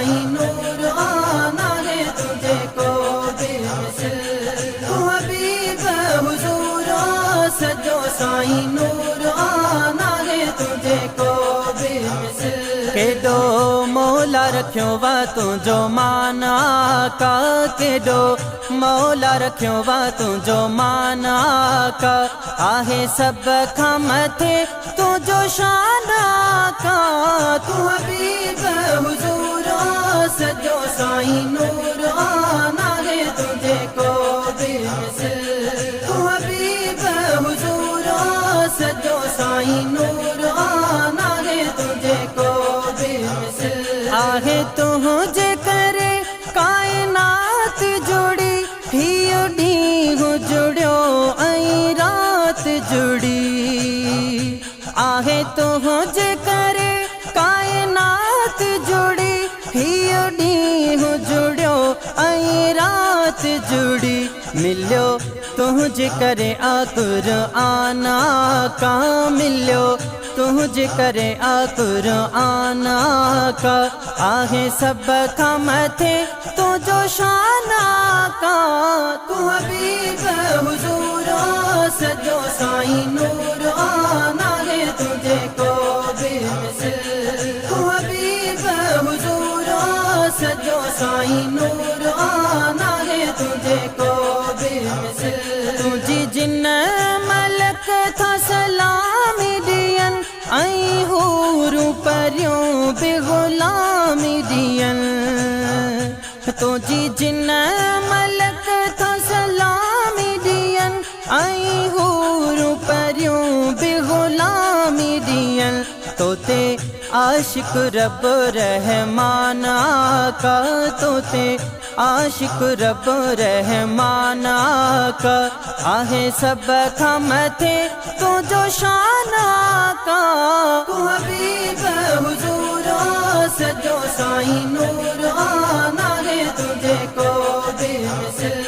साईं नूर आना है तुझे को बेमिसल तू हबीब हुजूर सजो साईं नूर आना है तुझे को बेमिसल केडो मौला रखियो वा तुझो माना का केडो मौला रखियो वा तुझो माना का आहे सब खां मथे तुझो शाना का तू हबीब हुजूर सजो साईं नूर आना है तुझे को बेमिसल तू हबीब हुजूर सजो साईं नूर आना है तुझे को आहे तुझे करे कायनात जुड़ी हियो ॾींहुं जुड़ियो ऐं राति जुड़ी आहे तुझे करे कायनात जुड़ी हियो ॾींहुं जुड़ियो ऐं राति जुड़ी मिलियो तुझे करे क़ुरआन का मिलियो तुझे करे क़ुरआन का आहे सब खां मथे तुझो शाना का तू हबीब हुजूर सजो साईं नूर आना है तुझे को बेमिसल तू हबीब हुजूर सजो साईं नूर आना है तुझे को बेमिसल तुझी जिन मलक था सलामी दियन ऐं हूरूं परियूं बि ग़ुलामी ॾियन तुझी जिन मलक था सलामी ॾियन ऐं हूरूं परियूं बि ग़ुलामी ॾियन तोते आशिक रब रहमान का तोते आशिक रब रहमान का आहे सब खां मथे तुझो शाना का तू हबीब हुजूर सजो साईं नूर आना है तुझे को बेमिसल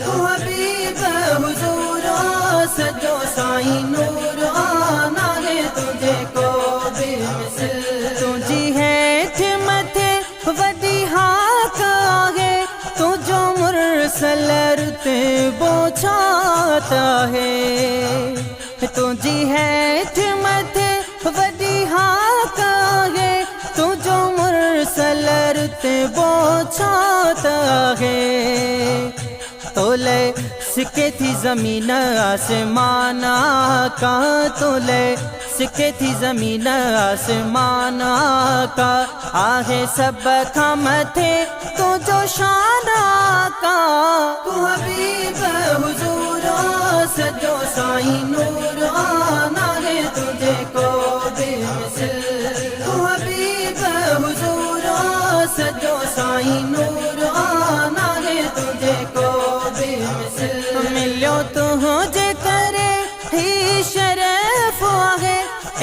तू हबीब हुजूर सजो साईं नूर आना है तुझे को बेमिसल तुझी हेठ मथे वॾी हाक आहे तुझो मुरसल रुतबो छाता है तुझी हेठ मथे वॾी हाक आहे तुझो मुरसल रुतबो छाता है तोले सिके थी ज़मीन आसमान का तोले सिके थी ज़मीन आसमान का आहे सब खां मथे तुझो शाना का तू हबीब हुजूर सजो साईं नूर आना है तुझे को बेमिसल तू हबीब हुजूर सजो साईं नूर आना है तुझे को बेमिसल मिलियो तुझे करे ही शरफ आहे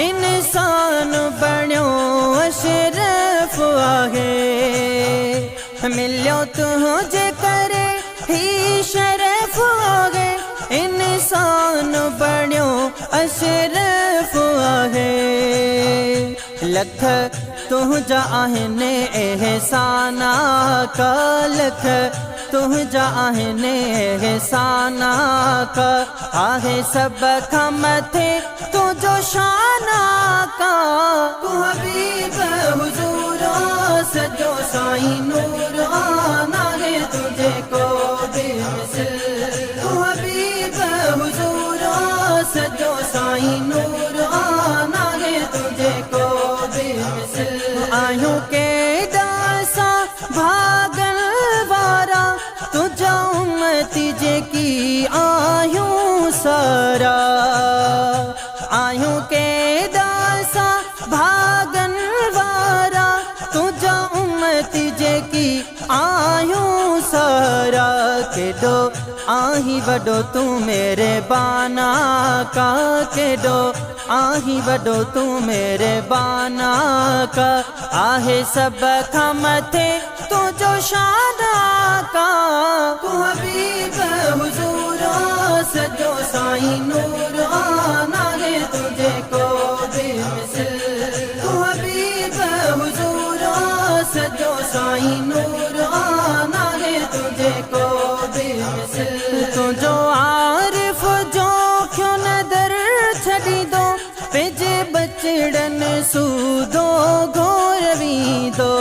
इंसान बणियो अशरफ आहे मिलियो तुझे करे ही शरफ आहे इंसान बणियो अशरफ आहे लख तुझा आहिनि एहसान का लख तुझा आहिनि एहसान का आहे सब खां मथे तुझो शाना का तू हबीब हुजूर सजो साईं नूर आना है तुझे को बेमिसल तू हबीब हुजूर सजो साईं नूर आना है तुझे को बेमिसल आयूं के दासा भागल वारा तुझा उम्मती जेकी आयूं सारा आयूं के दासा भागन वारा तुझा उम्मती जेकी आयूं सारा केडो आही वडो तू मेरे बाना का केडो आही वडो तू मेरे बाना का आहे सब खां मथे तुझो शाना का तू हबीब हुजूर सजो साईं नूर आना है तुझे को बेमिसल तू हबीब हुजूर सजो साईं साईं नूर आना है तुझे को बेमिसल। तू जो आरिफ जो क्यों नदर छड़ी दो पेजे बचड़न सूदो घोरवी दो।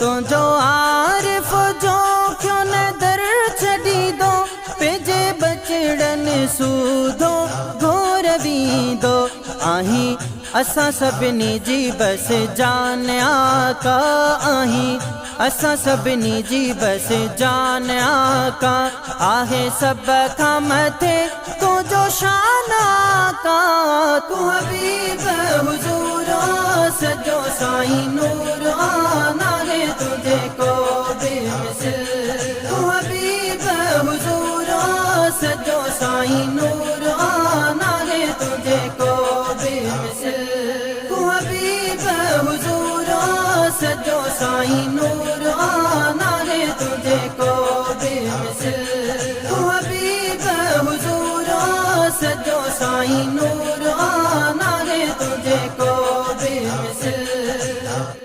तू जो आरिफ जो क्यों नदर छड़ी दो पेजे बचड़न सूदो घोरवी दो। आही असां सभिनी जी बस जान आका आही असां सभिनी जी बस जान आका आहे सब खां मथे तुझो शान आका। तू हबीब हुजूर सजो साईं नूर आना है तुझे को बेमिसल। तू हबीब हुजूर सजो साईं नूर आना है तुझे को बेमिसल। तू हबीब हुजूर सजो साईं नूर आना है तुझे को बेमिसल। तू हबीब हुजूर सजो साईं नूर आना है तुझे को बेमिसल।